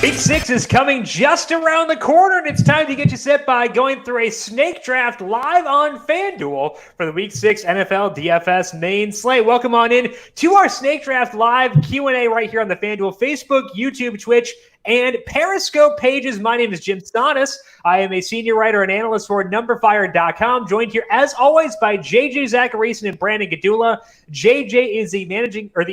Week 6 is coming just around the corner, and it's time to get you set by going through a snake draft live on FanDuel for the Week 6 NFL DFS main slate. Welcome on in to our snake draft live Q&A right here on the FanDuel Facebook, YouTube, Twitch, and Periscope pages. My name is Jim Stonis. I am a senior writer and analyst for numberFire.com, joined here as always by JJ Zachariason and Brandon Gadula. JJ is the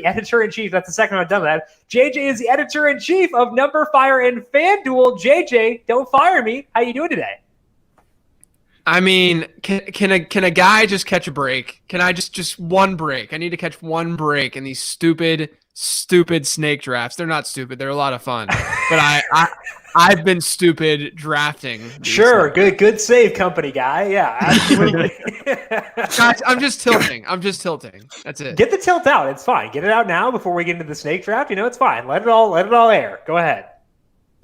editor-in-chief. That's the second I've done that. JJ is the editor-in-chief of numberFire and FanDuel. JJ, don't fire me. How you doing today? I mean, can a guy just catch a break? Can I just one break? I need to catch one break in these stupid snake drafts. They're not stupid. They're a lot of fun. But I've been stupid drafting. Sure. Good save, company guy. Yeah, absolutely. Guys, I'm just tilting. That's it. Get the tilt out. It's fine. Get it out now before we get into the snake draft. It's fine. Let it all air. Go ahead.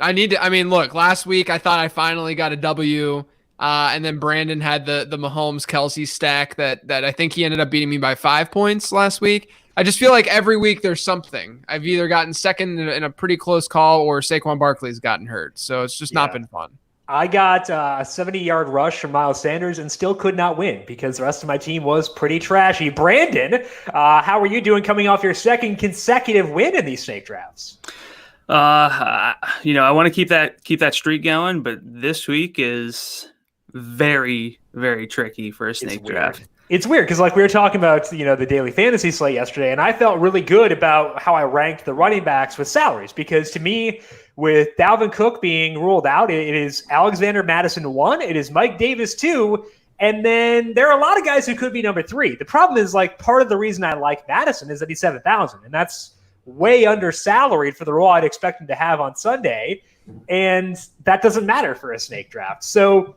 Look, last week I thought I finally got a W. And then Brandon had the Mahomes Kelsey stack that I think he ended up beating me by 5 points last week. I just feel like every week there's something. I've either gotten second in a pretty close call or Saquon Barkley's gotten hurt. So it's just not been fun. I got a 70-yard rush from Miles Sanders and still could not win because the rest of my team was pretty trashy. Brandon, how are you doing coming off your second consecutive win in these snake drafts? I want to keep that streak going, but this week is very, very tricky for a snake draft. It's weird because we were talking about, the daily fantasy slate yesterday, and I felt really good about how I ranked the running backs with salaries because to me, with Dalvin Cook being ruled out, it is Alexander Mattison 1, it is Mike Davis 2, and then there are a lot of guys who could be number 3. The problem is part of the reason I like Mattison is that he's 7,000, and that's way under salaried for the role I'd expect him to have on Sunday, and that doesn't matter for a snake draft. So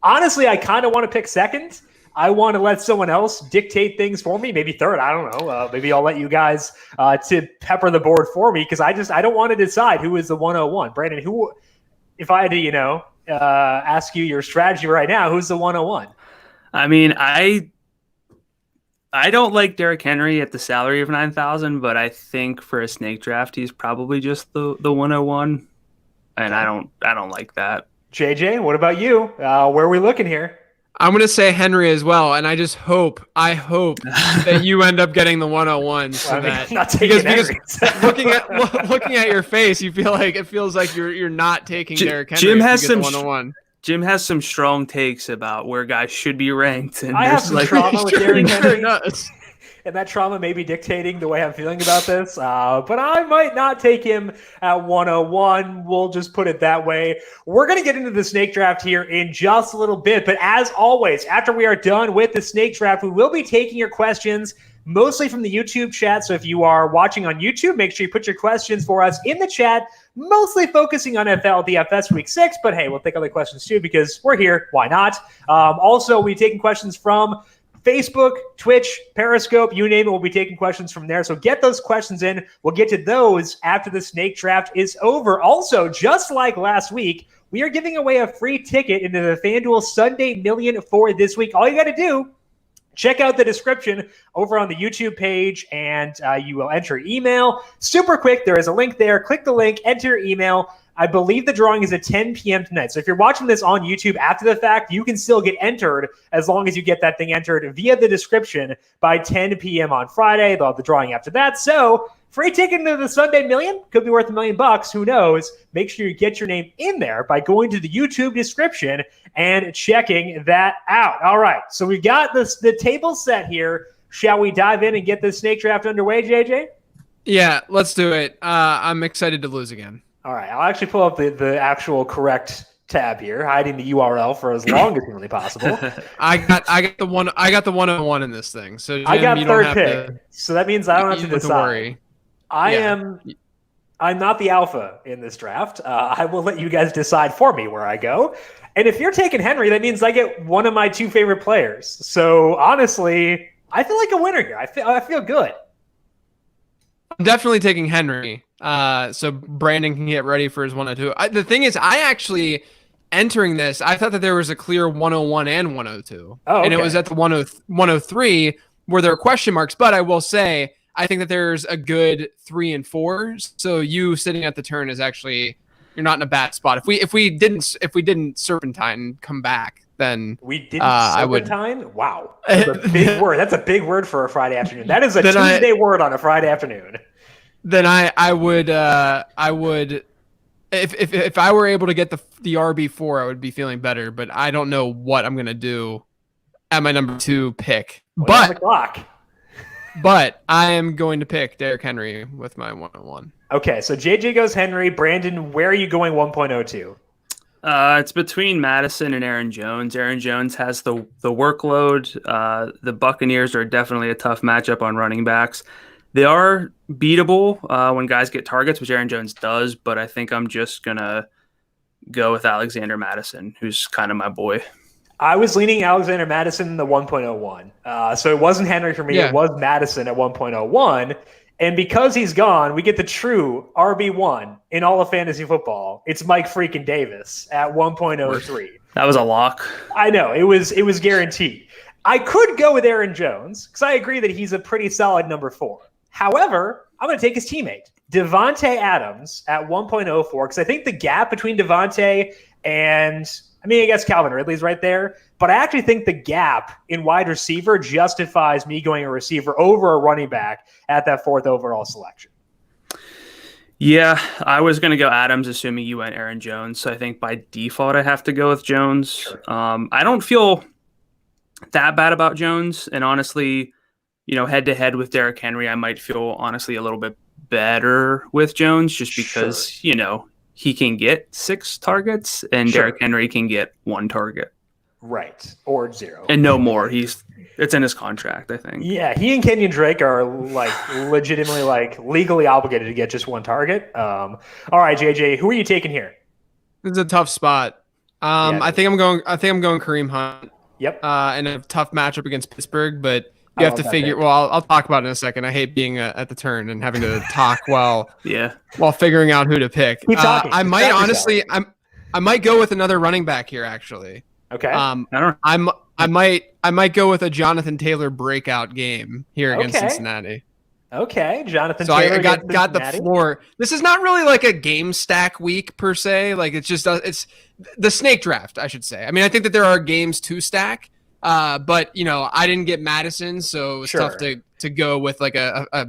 honestly, I kind of want to pick second. I want to let someone else dictate things for me, maybe third. I don't know. Maybe I'll let you guys to pepper the board for me because I don't want to decide who is the 101. Brandon, if I had to, ask you your strategy right now, who's the 101? I mean, I don't like Derrick Henry at the salary of 9,000, but I think for a snake draft, he's probably just the 101, and I don't like that. JJ, what about you? Where are we looking here? I'm going to say Henry as well, and I hope that you end up getting the 101. Because looking at your face, it feels like you're not taking Derrick Henry. Jim has some 101. Jim has some strong takes about where guys should be ranked. And I have some trauma with Derrick Henry. And that trauma may be dictating the way I'm feeling about this. But I might not take him at 101. We'll just put it that way. We're going to get into the snake draft here in just a little bit. But as always, after we are done with the snake draft, we will be taking your questions mostly from the YouTube chat. So if you are watching on YouTube, make sure you put your questions for us in the chat, mostly focusing on NFL DFS Week 6. But hey, we'll take other questions too because we're here. Why not? Also, we're taking questions from Facebook, Twitch, Periscope, you name it. We'll be taking questions from there. So get those questions in. We'll get to those after the snake draft is over. Also, just like last week, we are giving away a free ticket into the FanDuel Sunday Million for this week. All you got to do, check out the description over on the YouTube page, and you will enter email. Super quick. There is a link there. Click the link, enter your email. I believe the drawing is at 10 p.m. tonight. So if you're watching this on YouTube after the fact, you can still get entered as long as you get that thing entered via the description by 10 p.m. on Friday. They'll have the drawing after that. So free ticket into the Sunday Million could be worth $1 million. Who knows? Make sure you get your name in there by going to the YouTube description and checking that out. All right. So we got the table set here. Shall we dive in and get the snake draft underway, JJ? Yeah, let's do it. I'm excited to lose again. All right, I'll actually pull up the actual correct tab here, hiding the URL for as long as humanly possible. I got the 101 in this thing. So Jim, I got third pick, so that means I don't have to decide. Worry. I'm not the alpha in this draft. I will let you guys decide for me where I go. And if you're taking Henry, that means I get one of my two favorite players. So honestly, I feel like a winner here. I feel good. I'm definitely taking Henry. So Brandon can get ready for his 102. The thing is, I actually, entering this, I thought that there was a clear 101 and 102. Oh, okay. And it was at the 103 where there are question marks. But I will say, I think that there's a good 3 and 4. So you sitting at the turn is actually in a bad spot. If we didn't serpentine come back, then we didn't serpentine. Wow, that's a big word. That's a big word for a Friday afternoon. That is a Tuesday word on a Friday afternoon. Then I would if I were able to get the RB4, I would be feeling better. But I don't know what I'm gonna do at my number 2 pick. On the clock. But I am going to pick Derrick Henry with my 101. Okay, so JJ goes Henry. Brandon, where are you going 1.02? It's between Madison and Aaron Jones. Aaron Jones has the workload. The Buccaneers are definitely a tough matchup on running backs. They are beatable when guys get targets, which Aaron Jones does, but I think I'm just going to go with Alexander Madison, who's kind of my boy. I was leaning Alexander Madison in the 1.01. So it wasn't Henry for me. Yeah. It was Madison at 1.01. And because he's gone, we get the true RB1 in all of fantasy football. It's Mike freaking Davis at 1.03. That was a lock. I know. It was guaranteed. I could go with Aaron Jones because I agree that he's a pretty solid number 4. However, I'm going to take his teammate, Devontae Adams, at 1.04 because I think the gap between Devontae and I guess Calvin Ridley's right there, but I actually think the gap in wide receiver justifies me going a receiver over a running back at that 4th overall selection. Yeah, I was going to go Adams, assuming you went Aaron Jones. So I think by default, I have to go with Jones. Sure. I don't feel that bad about Jones. And honestly, head to head with Derrick Henry, I might feel honestly a little bit better with Jones just because, he can get 6 targets and Derrick Henry can get 1 target. Right. Or 0. And no more. It's in his contract, I think. Yeah, he and Kenyon Drake are legitimately legally obligated to get just 1 target. All right, JJ, who are you taking here? This is a tough spot. I think I'm going Kareem Hunt. Yep. In a tough matchup against Pittsburgh, but you have to figure. Well, I'll talk about it in a second. I hate being at the turn and having to talk while figuring out who to pick. Keep talking. I might honestly, I might go with another running back here. Actually, okay. I might go with a Jonathan Taylor breakout game here against Cincinnati. Okay, Jonathan. So Taylor I got the floor. This is not really like a game stack week per se. Like it's the snake draft, I should say. I think that there are games to stack. But I didn't get Madison, so it was tough to go with like a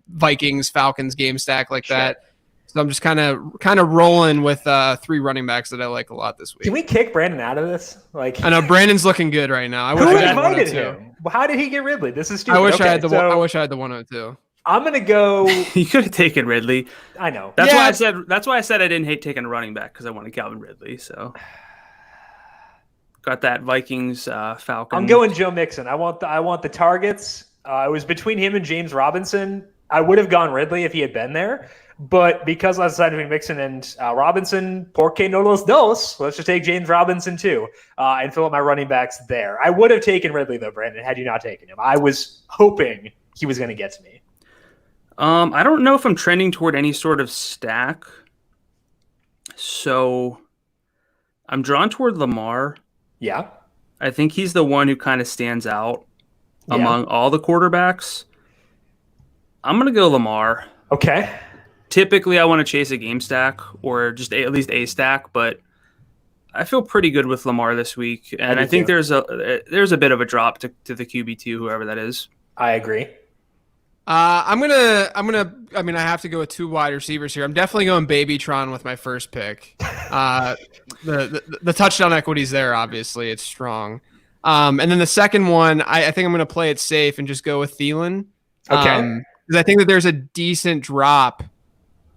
Vikings Falcons game stack like that. So I'm just kind of rolling with 3 running backs that I like a lot this week. Can we kick Brandon out of this? I know Brandon's looking good right now. Who invited him? Well, how did he get Ridley? This is stupid. I wish I had the 102. I'm gonna go. You could have taken Ridley. I know. That's why I said I didn't hate taking a running back because I wanted Calvin Ridley. So. Got that Vikings Falcons. I'm going Joe Mixon. I want the targets. It was between him and James Robinson. I would have gone Ridley if he had been there, but because I decided between Mixon and Robinson, porque no los dos, let's just take James Robinson too and fill up my running backs there. I would have taken Ridley though, Brandon, had you not taken him. I was hoping he was going to get to me. I don't know if I'm trending toward any sort of stack, so I'm drawn toward Lamar. Yeah. I think he's the one who kind of stands out among all the quarterbacks. I'm going to go Lamar. Okay. Typically, I want to chase a game stack or just at least a stack, but I feel pretty good with Lamar this week. And I think there's a bit of a drop to the QB2, whoever that is. I agree. I have to go with 2 wide receivers here. I'm definitely going Babytron with my first pick. The touchdown equity's there, obviously. It's strong. And then the second one, I think I'm going to play it safe and just go with Thielen. Okay. Because I think that there's a decent drop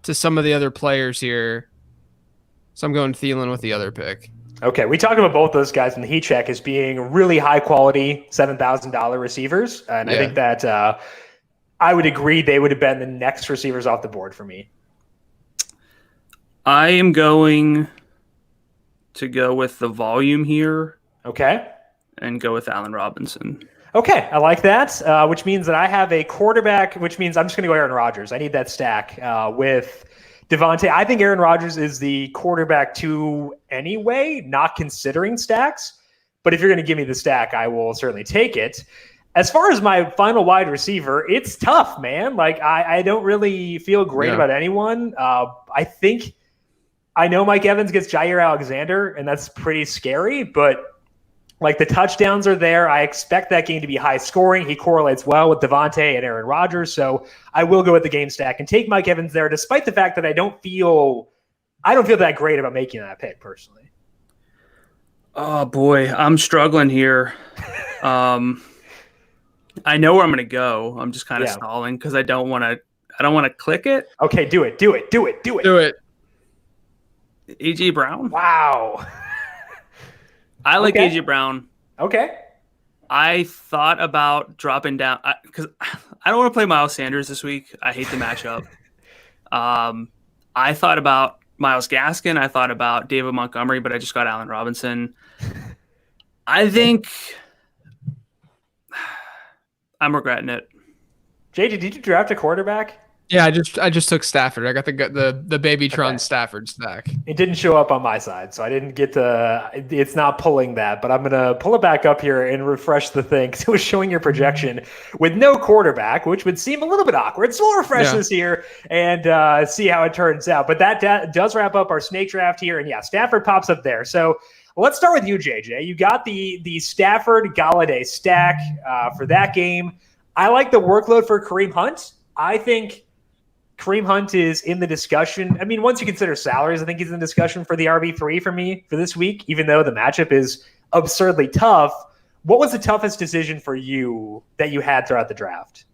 to some of the other players here. So I'm going Thielen with the other pick. Okay, we talked about both those guys in the heat check as being really high-quality $7,000 receivers. And I think that I would agree they would have been the next receivers off the board for me. I am going to go with the volume here. Okay. And go with Allen Robinson. Okay, I like that, which means that I have a quarterback, which means I'm just going to go Aaron Rodgers. I need that stack with Devontae. I think Aaron Rodgers is the quarterback 2 anyway, not considering stacks. But if you're going to give me the stack, I will certainly take it. As far as my final wide receiver, it's tough, man. I don't really feel great about anyone. I think I know Mike Evans gets Jair Alexander, and that's pretty scary, but like the touchdowns are there. I expect that game to be high scoring. He correlates well with Devontae and Aaron Rodgers, so I will go with the game stack and take Mike Evans there, despite the fact that I don't feel that great about making that pick personally. Oh boy, I'm struggling here. I know where I'm going to go. I'm just kind of stalling because I don't want to click it. Okay, do it. Do it. AJ Brown. Wow. I like AJ Brown. Okay. I thought about dropping down because I don't want to play Miles Sanders this week. I hate the matchup. I thought about Myles Gaskin. I thought about David Montgomery, but I just got Allen Robinson. I think I'm regretting it. JJ, did you draft a quarterback? Yeah, I just took Stafford. I got the Babytron Stafford stack. It didn't show up on my side, so I didn't get to. It's not pulling that, but I'm gonna pull it back up here and refresh the thing because it was showing your projection with no quarterback, which would seem a little bit awkward. So we'll refresh this here and see how it turns out. But that does wrap up our snake draft here, and Stafford pops up there. So let's start with you, JJ. You got the Stafford Galladay stack for that game. I like the workload for Kareem Hunt. I think Kareem Hunt is in the discussion. I mean, once you consider salaries, I think he's in the discussion for the RB3 for me for this week, even though the matchup is absurdly tough. What was the toughest decision for you that you had throughout the draft?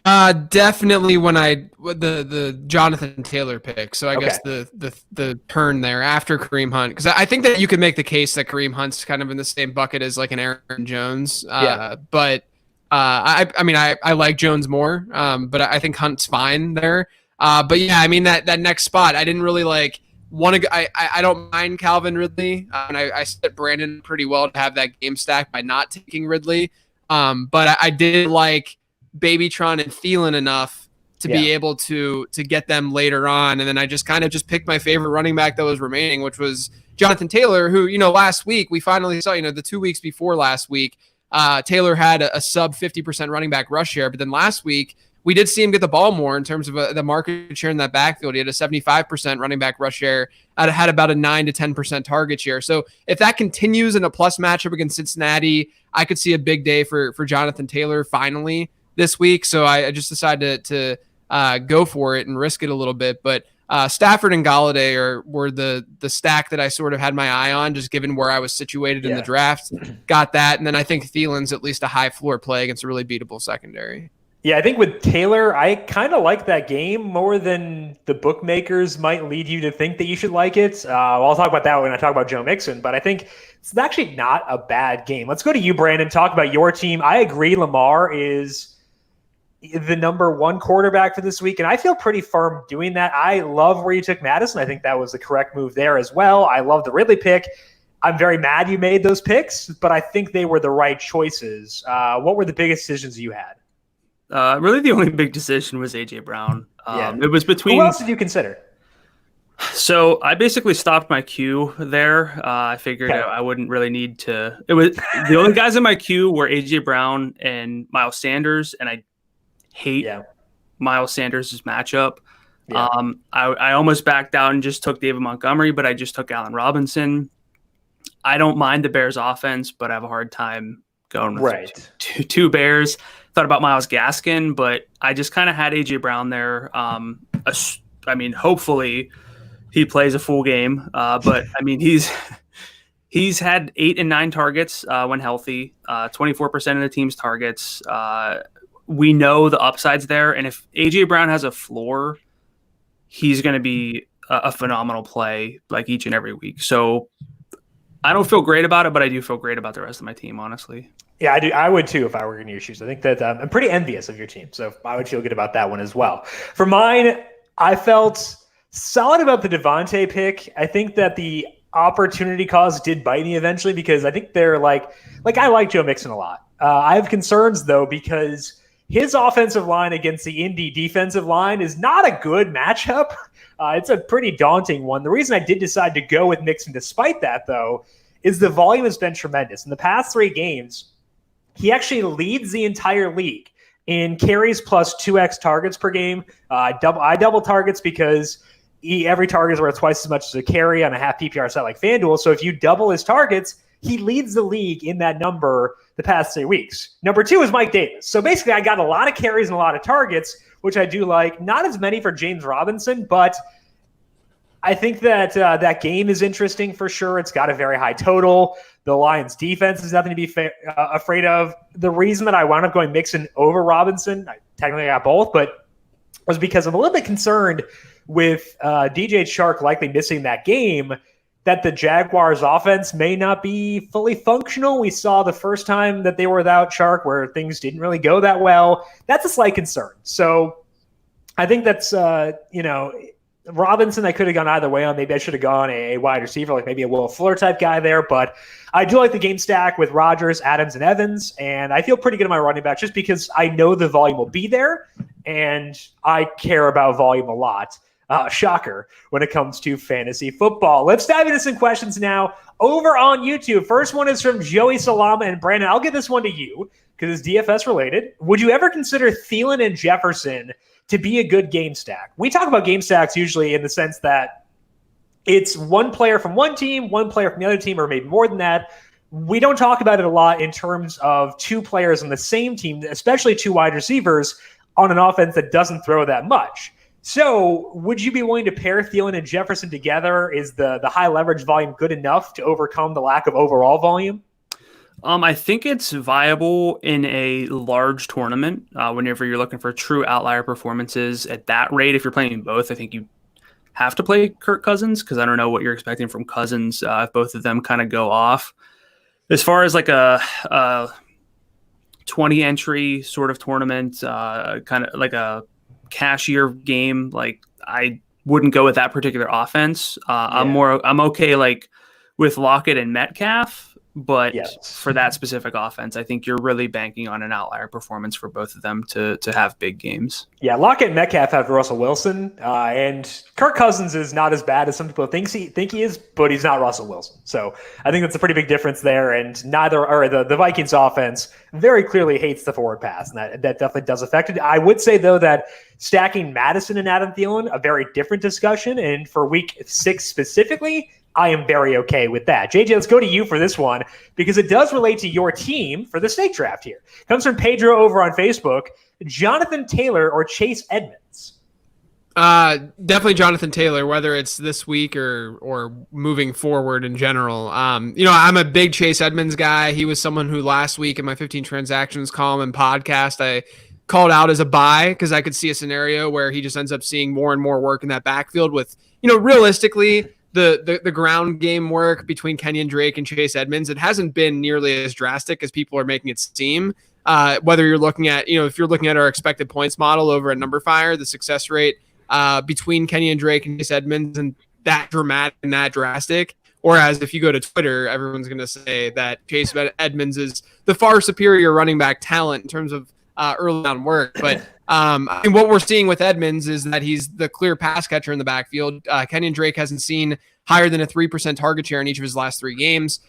Definitely when the Jonathan Taylor pick. So I guess the turn there after Kareem Hunt, because I think that you could make the case that Kareem Hunt's kind of in the same bucket as like an Aaron Jones. But I like Jones more. But I think Hunt's fine there. But I mean that next spot, I didn't really want to go. I don't mind Calvin Ridley, and I set Brandon pretty well to have that game stack by not taking Ridley. But I did like Babytron and Thielen enough to be able to get them later on, and then I just kind of picked my favorite running back that was remaining, which was Jonathan Taylor, who last week we finally saw. The 2 weeks before last week, Taylor had a sub 50% running back rush share, but then last week we did see him get the ball more in terms of the market share in that backfield. He had a 75% running back rush share, had about a 9 to 10% target share. So if that continues in a plus matchup against Cincinnati, I could see a big day for Jonathan Taylor finally this week. So I just decided to go for it and risk it a little bit. But Stafford and Galladay were the stack that I sort of had my eye on, just given where I was situated in the draft. Got that. And then I think Thielen's at least a high floor play against a really beatable secondary. Yeah, I think with Taylor, I kind of like that game more than the bookmakers might lead you to think that you should like it. I'll talk about that when I talk about Joe Mixon, but I think it's actually not a bad game. Let's go to you, Brandon, talk about your team. I agree Lamar is the number one quarterback for this week, and I feel pretty firm doing that. I love where you took Madison. I think that was the correct move there as well. I love the Ridley pick. I'm very mad you made those picks, but I think they were the right choices. What were the biggest decisions you had? Really, the only big decision was AJ Brown. It was between. Who else did you consider? So I basically stopped my queue there. I figured I wouldn't really need to. It was the only guys in my queue were AJ Brown and Miles Sanders, and I hate Miles Sanders' matchup. Yeah. I almost backed out and just took David Montgomery, but I just took Allen Robinson. I don't mind the Bears' offense, but I have a hard time going with two Bears. Thought about Myles Gaskin, but I just kind of had AJ Brown there. Hopefully he plays a full game. But I mean, he's had 8 and 9 targets when healthy, 24% of the team's targets. We know the upside's there, and if AJ Brown has a floor, he's going to be a phenomenal play like each and every week. So I don't feel great about it, but I do feel great about the rest of my team, honestly. Yeah, I do. I would too if I were in your shoes. I think that I'm pretty envious of your team, so I would feel good about that one as well. For mine, I felt solid about the Devontae pick. I think that the opportunity cost did bite me eventually because I think they're like I like Joe Mixon a lot. I have concerns though because his offensive line against the Indy defensive line is not a good matchup. It's a pretty daunting one. The reason I did decide to go with Mixon despite that though is the volume has been tremendous. In the past 3 games, he actually leads the entire league in carries plus 2x targets per game. I double targets because every target is worth twice as much as a carry on a half PPR site like FanDuel. So if you double his targets, he leads the league in that number the past 3 weeks. Number 2 is Mike Davis. So basically, I got a lot of carries and a lot of targets, which I do like. Not as many for James Robinson, but I think that that game is interesting for sure. It's got a very high total. The Lions' defense is nothing to be afraid of. The reason that I wound up going Mixon over Robinson, I technically got both, but was because I'm a little bit concerned with DJ Chark likely missing that game, that the Jaguars' offense may not be fully functional. We saw the first time that they were without Chark where things didn't really go that well. That's a slight concern. So I think that's, Robinson, I could have gone either way on. Maybe I should have gone a wide receiver, like maybe a Will Fuller type guy there. But I do like the game stack with Rodgers, Adams, and Evans. And I feel pretty good at my running back just because I know the volume will be there. And I care about volume a lot. Shocker when it comes to fantasy football. Let's dive into some questions now over on YouTube. First one is from Joey Salama and Brandon. I'll give this one to you because it's DFS related. Would you ever consider Thielen and Jefferson to be a good game stack? We talk about game stacks usually in the sense that it's one player from one team, one player from the other team, or maybe more than that. We don't talk about it a lot in terms of two players on the same team, especially two wide receivers on an offense that doesn't throw that much. So would you be willing to pair Thielen and Jefferson together? Is the high leverage volume good enough to overcome the lack of overall volume? I think it's viable in a large tournament whenever you're looking for true outlier performances at that rate. If you're playing both, I think you have to play Kirk Cousins because I don't know what you're expecting from Cousins if both of them kind of go off. As far as like a 20 entry sort of tournament, kind of like a cashier game, like I wouldn't go with that particular offense. I'm okay like with Lockett and Metcalf. But for that specific offense, I think you're really banking on an outlier performance for both of them to have big games. Yeah, Lockett and Metcalf have Russell Wilson, and Kirk Cousins is not as bad as some people think he is, but he's not Russell Wilson. So I think that's a pretty big difference there. And the Vikings offense very clearly hates the forward pass, and that definitely does affect it. I would say though that stacking Madison and Adam Thielen, a very different discussion, and for week 6 specifically, I am very okay with that. JJ, let's go to you for this one because it does relate to your team for the snake draft here. It comes from Pedro over on Facebook. Jonathan Taylor or Chase Edmonds? Definitely Jonathan Taylor, whether it's this week or moving forward in general. I'm a big Chase Edmonds guy. He was someone who last week in my 15 transactions column and podcast, I called out as a buy because I could see a scenario where he just ends up seeing more and more work in that backfield with, realistically, the ground game work between Kenyon Drake and Chase Edmonds, it hasn't been nearly as drastic as people are making it seem. Whether you're looking at, if you're looking at our expected points model over at numberFire, the success rate between Kenyon Drake and Chase Edmonds and that dramatic and that drastic. Whereas if you go to Twitter, everyone's going to say that Chase Edmonds is the far superior running back talent in terms of early on work. But what we're seeing with Edmonds is that he's the clear pass catcher in the backfield. Kenyon Drake hasn't seen higher than a 3% target share in each of his last 3 games,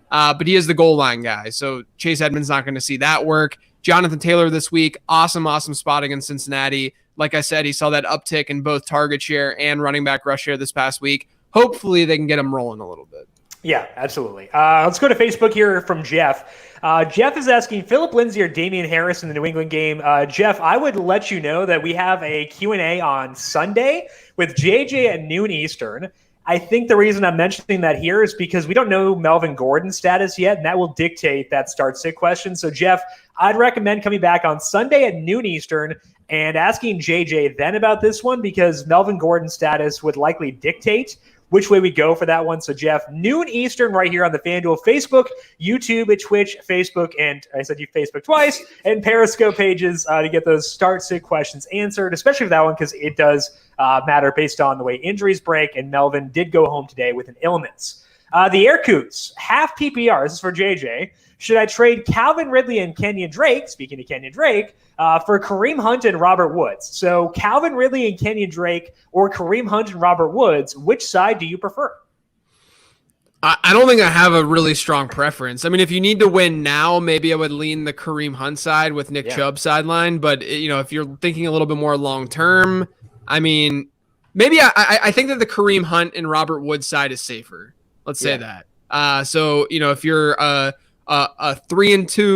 but he is the goal line guy. So Chase Edmonds not going to see that work. Jonathan Taylor this week, awesome spot against Cincinnati. Like I said, he saw that uptick in both target share and running back rush share this past week. Hopefully they can get him rolling a little bit. Yeah, absolutely. Let's go to Facebook here from Jeff. Jeff is asking Philip Lindsay or Damian Harris in the New England game. Jeff, I would let you know that we have a Q&A on Sunday with JJ at noon Eastern. I think the reason I'm mentioning that here is because we don't know Melvin Gordon's status yet, and that will dictate that start-sit question. So, Jeff, I'd recommend coming back on Sunday at noon Eastern and asking JJ then about this one because Melvin Gordon's status would likely dictate which way we go for that one. So, Jeff, noon Eastern right here on the FanDuel Facebook, YouTube, Twitch, Facebook, and I said you Facebook twice, and Periscope pages to get those start-sit questions answered, especially for that one because it does matter based on the way injuries break, and Melvin did go home today with an illness. The Aircoots, half PPR, this is for JJ. Should I trade Calvin Ridley and Kenyon Drake, speaking of Kenyon Drake, for Kareem Hunt and Robert Woods? So Calvin Ridley and Kenyon Drake or Kareem Hunt and Robert Woods, which side do you prefer? I don't think I have a really strong preference. I mean, if you need to win now, maybe I would lean the Kareem Hunt side with Nick Chubb sideline. But, if you're thinking a little bit more long-term, I mean, Maybe I think that the Kareem Hunt and Robert Woods side is safer. Let's say that. So, if you're a 3-2,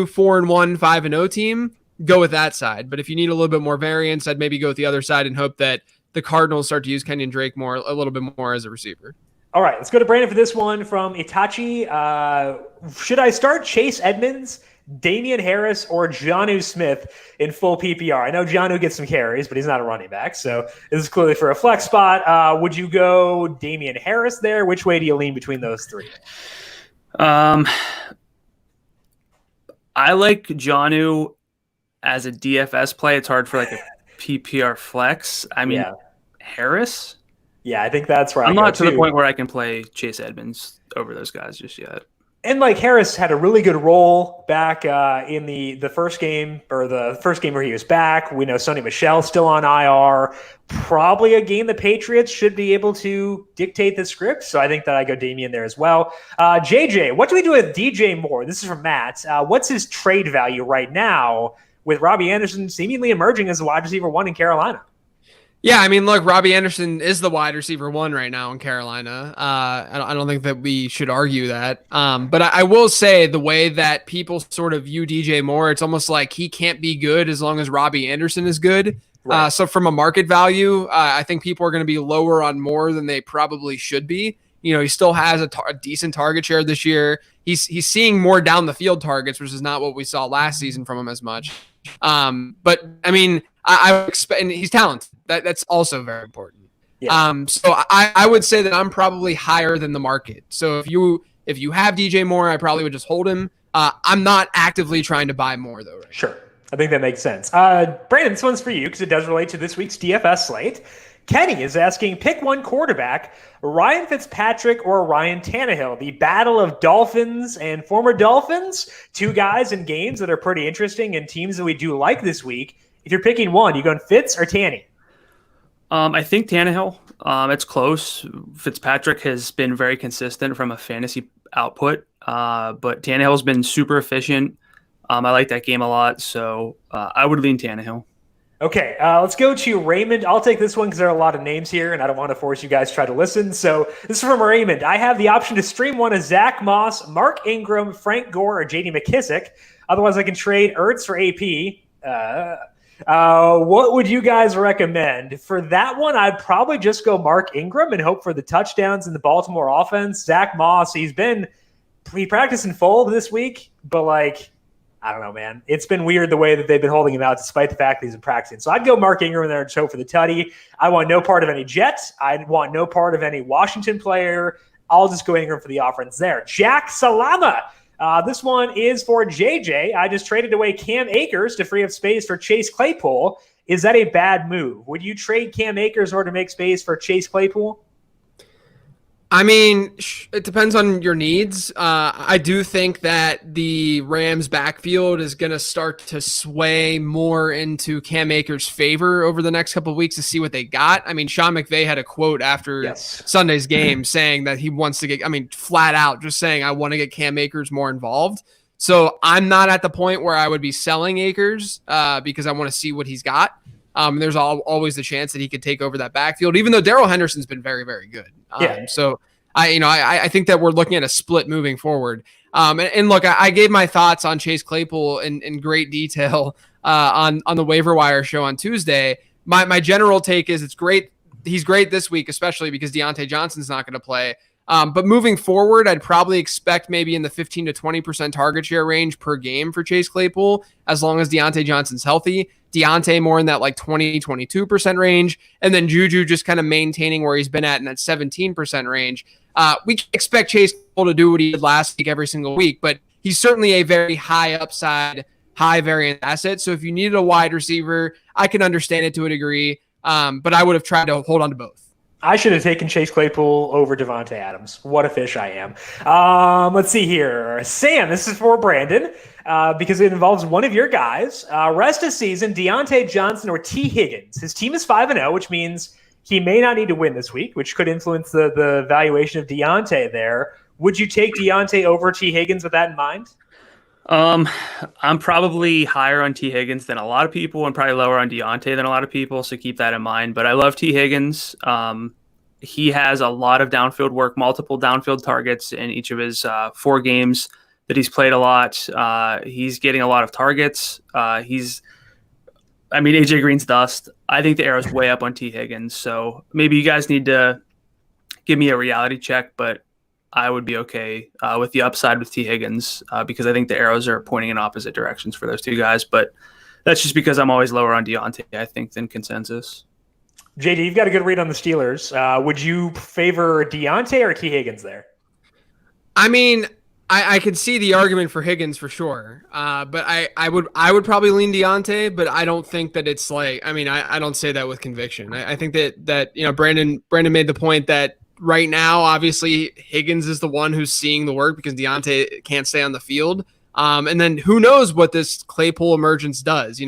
4-1, 5-0 team, go with that side. But if you need a little bit more variance, I'd maybe go with the other side and hope that the Cardinals start to use Kenyon Drake a little bit more as a receiver. All right, let's go to Brandon for this one from Itachi. Should I start Chase Edmonds, Damian Harris, or Jonnu Smith in full PPR? I know Jonnu gets some carries, but he's not a running back, so this is clearly for a flex spot. Would you go Damian Harris there? Which way do you lean between those three? I like Jonnu as a DFS play. It's hard for like a PPR flex. I mean, Harris? Yeah, I think that's where I'm not to the point where I can play Chase Edmonds over those guys just yet. And like Harris had a really good role back in the first game, or the first game where he was back. We know Sonny Michel's still on IR. Probably a game the Patriots should be able to dictate the script. So I think that I go Damian there as well. JJ, what do we do with DJ Moore? This is from Matt. What's his trade value right now with Robbie Anderson seemingly emerging as the wide receiver 1 in Carolina? Yeah, I mean, look, Robbie Anderson is the wide receiver 1 right now in Carolina. I don't think that we should argue that. But I will say the way that people sort of view DJ Moore, it's almost like he can't be good as long as Robbie Anderson is good. Right. So from a market value, I think people are going to be lower on Moore than they probably should be. He still has a decent target share this year. He's seeing more down the field targets, which is not what we saw last season from him as much. But I mean, I expect, and he's talented. That's also very important. Yeah. So I would say that I'm probably higher than the market. So if you have DJ Moore, I probably would just hold him. I'm not actively trying to buy more though. Right? Sure. I think that makes sense. Brandon, this one's for you because it does relate to this week's DFS slate. Kenny is asking, pick one quarterback, Ryan Fitzpatrick or Ryan Tannehill. The battle of Dolphins and former Dolphins, two guys in games that are pretty interesting and teams that we do like this week. If you're picking one, you going Fitz or Tanny? I think Tannehill. It's close. Fitzpatrick has been very consistent from a fantasy output, but Tannehill's been super efficient. I like that game a lot, so I would lean Tannehill. Okay, let's go to Raymond. I'll take this one because there are a lot of names here, and I don't want to force you guys to try to listen. So this is from Raymond. I have the option to stream one of Zach Moss, Mark Ingram, Frank Gore, or J.D. McKissick. Otherwise, I can trade Ertz for AP. What would you guys recommend? For that one, I'd probably just go Mark Ingram and hope for the touchdowns in the Baltimore offense. Zach Moss, he practiced in full this week, but I don't know, man. It's been weird the way that they've been holding him out despite the fact that he's been practicing. So I'd go Mark Ingram there and hope for the tutty. I want no part of any Jets. I want no part of any Washington player. I'll just go Ingram for the offense there. Jack Salama. This one is for JJ. I just traded away Cam Akers to free up space for Chase Claypool. Is that a bad move? Would you trade Cam Akers or to make space for Chase Claypool? I mean, it depends on your needs. I do think that the Rams backfield is going to start to sway more into Cam Akers' favor over the next couple of weeks to see what they got. I mean, Sean McVay had a quote after Sunday's game saying that he wants to get, flat out just saying, I want to get Cam Akers more involved. So I'm not at the point where I would be selling Akers because I want to see what he's got. There's always the chance that he could take over that backfield, even though Darrell Henderson's been very, very good. So I think that we're looking at a split moving forward. And look, I gave my thoughts on Chase Claypool in great detail on the waiver wire show on Tuesday. My general take is it's great. He's great this week, especially because Deontay Johnson's not going to play. But moving forward, I'd probably expect maybe in the 15 to 20% target share range per game for Chase Claypool, as long as Deontay Johnson's healthy. Deontay more in that 20, 22% range. And then Juju just kind of maintaining where he's been at in that 17% range. We can expect Chase Claypool to do what he did last week every single week, but he's certainly a very high upside, high variance asset. So if you needed a wide receiver, I can understand it to a degree, but I would have tried to hold on to both. I should have taken Chase Claypool over Devontae Adams. What a fish I am. Let's see here. Sam, this is for Brandon because it involves one of your guys. Rest of season, Deontay Johnson or T. Higgins. His team is 5-0, which means he may not need to win this week, which could influence the valuation of Deontay there. Would you take Deontay over T. Higgins with that in mind? I'm probably higher on T. Higgins than a lot of people, and probably lower on Deontay than a lot of people. So keep that in mind. But I love T. Higgins. He has a lot of downfield work, multiple downfield targets in each of his 4 games that he's played a lot. He's getting a lot of targets. AJ Green's dust. I think the arrow's way up on T. Higgins. So maybe you guys need to give me a reality check, but I would be okay with the upside with T. Higgins because I think the arrows are pointing in opposite directions for those two guys. But that's just because I'm always lower on Deontay, I think, than consensus. JD, you've got a good read on the Steelers. Would you favor Deontay or T. Higgins there? I mean, I could see the argument for Higgins for sure, but I would probably lean Deontay, but I don't think that it's like, I don't say that with conviction. I think that Brandon made the point that right now, obviously, Higgins is the one who's seeing the work because Deontay can't stay on the field. And then who knows what this Claypool emergence does?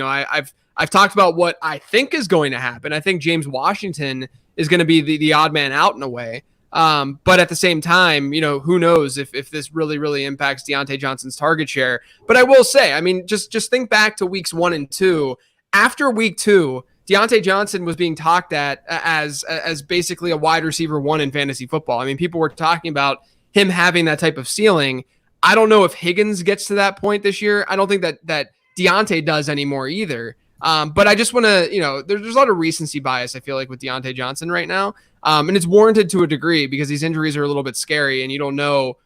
I've talked about what I think is going to happen. I think James Washington is going to be the odd man out in a way. But at the same time, who knows if this really, really impacts Deontay Johnson's target share. But I will say, just think back to weeks 1 and 2. After week 2, Deontay Johnson was being talked at as basically a wide receiver 1 in fantasy football. People were talking about him having that type of ceiling. I don't know if Higgins gets to that point this year. I don't think that Deontay does anymore either. But I just want to, there's a lot of recency bias, I feel like, with Deontay Johnson right now. And it's warranted to a degree because these injuries are a little bit scary and you don't know,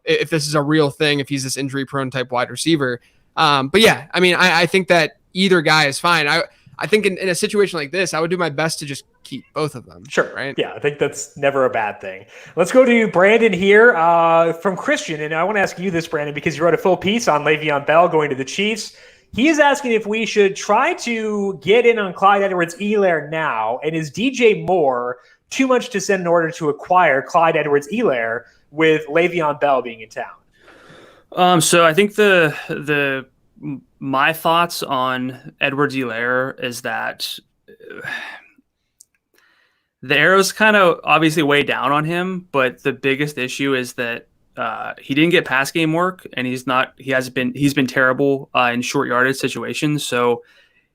if this is a real thing, if he's this injury prone type wide receiver. But yeah, I think that either guy is fine. I think in a situation like this, I would do my best to just keep both of them. Sure. Right. Yeah, I think that's never a bad thing. Let's go to Brandon here from Christian. And I want to ask you this, Brandon, because you wrote a full piece on Le'Veon Bell going to the Chiefs. He is asking if we should try to get in on Clyde Edwards-Helaire now, and is DJ Moore too much to send in order to acquire Clyde Edwards-Helaire with Le'Veon Bell being in town? So I think my thoughts on Edwards-Helaire is that the arrow's kind of obviously way down on him, but the biggest issue is that he didn't get pass game work, and he's been terrible in short yardage situations. So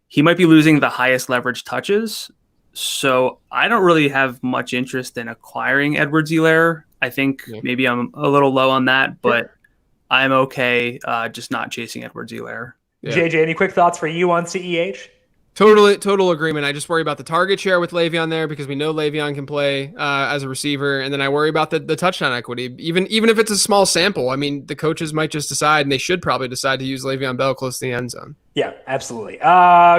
he might be losing the highest leverage touches. So I don't really have much interest in acquiring Edwards-Helaire. I think maybe I'm a little low on that, but I'm okay just not chasing Edwards-Helaire. Yeah. JJ, any quick thoughts for you on CEH? Total agreement. I just worry about the target share with Le'Veon there because we know Le'Veon can play as a receiver, and then I worry about the touchdown equity. Even if it's a small sample, the coaches might just decide, and they should probably decide to use Le'Veon Bell close to the end zone. Yeah, absolutely.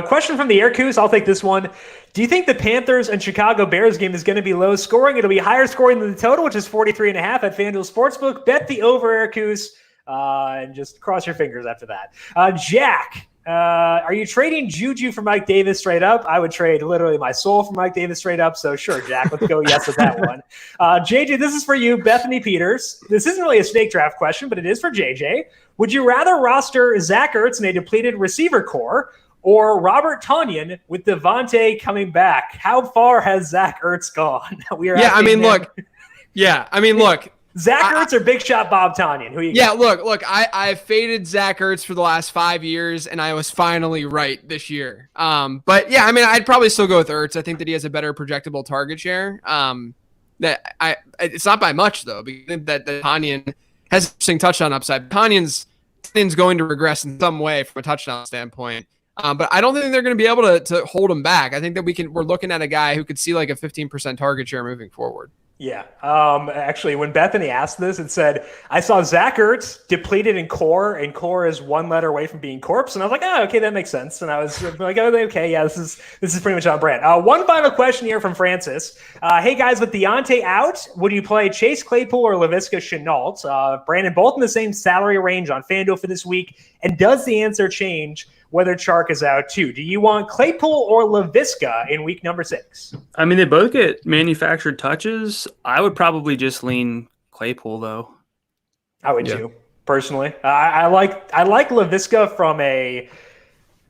Question from the Aircoos. I'll take this one. Do you think the Panthers and Chicago Bears game is going to be low scoring? It'll be higher scoring than the total, which is 43.5 at FanDuel Sportsbook. Bet the over, Aircoos, and just cross your fingers after that. Jack. Are you trading Juju for Mike Davis straight up? I would trade literally my soul for Mike Davis straight up. So sure, Jack, let's go yes with that one. JJ, this is for you, Bethany Peters. This isn't really a snake draft question, but it is for JJ. Would you rather roster Zach Ertz in a depleted receiver core or Robert Tonyan with Devontae coming back? How far has Zach Ertz gone? Look. Zach Ertz or Big Shot Bob Tonyan? Who you got? Look, I've faded Zach Ertz for the last 5 years, and I was finally right this year. But yeah, I'd probably still go with Ertz. I think that he has a better projectable target share. It's not by much though, because that Tonyan has interesting touchdown upside. Tonyan's going to regress in some way from a touchdown standpoint. But I don't think they're going to be able to hold him back. I think that we're looking at a guy who could see like a 15% target share moving forward. Yeah. Actually, when Bethany asked this, it said, I saw Zach Ertz depleted in core, and core is one letter away from being corpse. And I was like, oh, okay, that makes sense. And I was like, oh, okay, yeah, this is pretty much on brand. One final question here from Francis. Hey, guys, with Deontay out, would you play Chase Claypool or Laviska Shenault? Brandon, both in the same salary range on FanDuel for this week. And does the answer change whether Chark is out too? Do you want Claypool or Laviska in week number 6? They both get manufactured touches. I would probably just lean Claypool though. I would too, personally. I like Laviska from a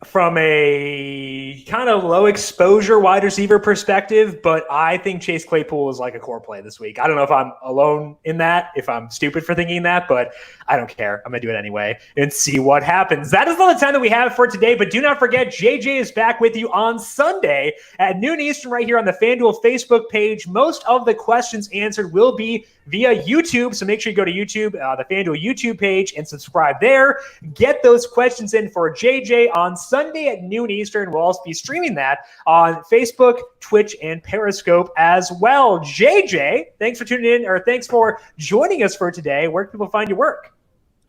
from a kind of low exposure wide receiver perspective, but I think Chase Claypool is like a core play this week. I don't know if I'm alone in that, if I'm stupid for thinking that, but I don't care. I'm going to do it anyway and see what happens. That is all the time that we have for today, but do not forget, JJ is back with you on Sunday at noon Eastern right here on the FanDuel Facebook page. Most of the questions answered will be via YouTube, so make sure you go to YouTube, the FanDuel YouTube page, and subscribe there. Get those questions in for JJ on Sunday at noon Eastern. We'll also be streaming that on Facebook, Twitch, and Periscope as well. JJ, thanks for tuning in, or thanks for joining us for today. Where can people find your work?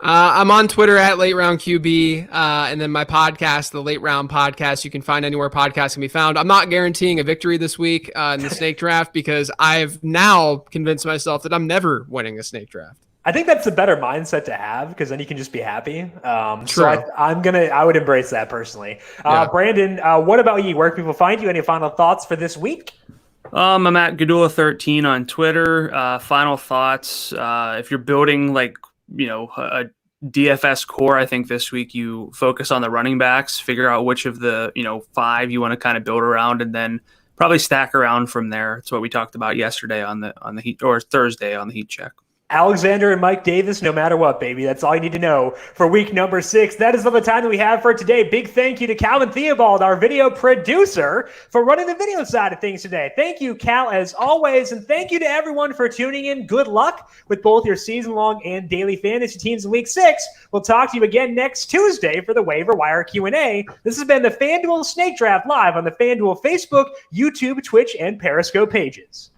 I'm on Twitter at Late Round QB, and then my podcast, the Late Round Podcast, you can find anywhere podcasts can be found. I'm not guaranteeing a victory this week in the snake draft because I've now convinced myself that I'm never winning a snake draft. I think that's a better mindset to have because then you can just be happy. True. So I would embrace that personally. Brandon, what about you? Where can people find you? Any final thoughts for this week? I'm at Gadula13 on Twitter. Final thoughts. If you're building a DFS core, I think this week you focus on the running backs, figure out which of the 5 you want to kind of build around, and then probably stack around from there. It's what we talked about yesterday on the heat, or Thursday on the heat check. Alexander and Mike Davis, no matter what, baby. That's all you need to know for week number 6. That is all the time that we have for today. Big thank you to Calvin Theobald, our video producer, for running the video side of things today. Thank you, Cal, as always. And thank you to everyone for tuning in. Good luck with both your season-long and daily fantasy teams in week 6. We'll talk to you again next Tuesday for the Waiver Wire Q&A. This has been the FanDuel Snake Draft live on the FanDuel Facebook, YouTube, Twitch, and Periscope pages.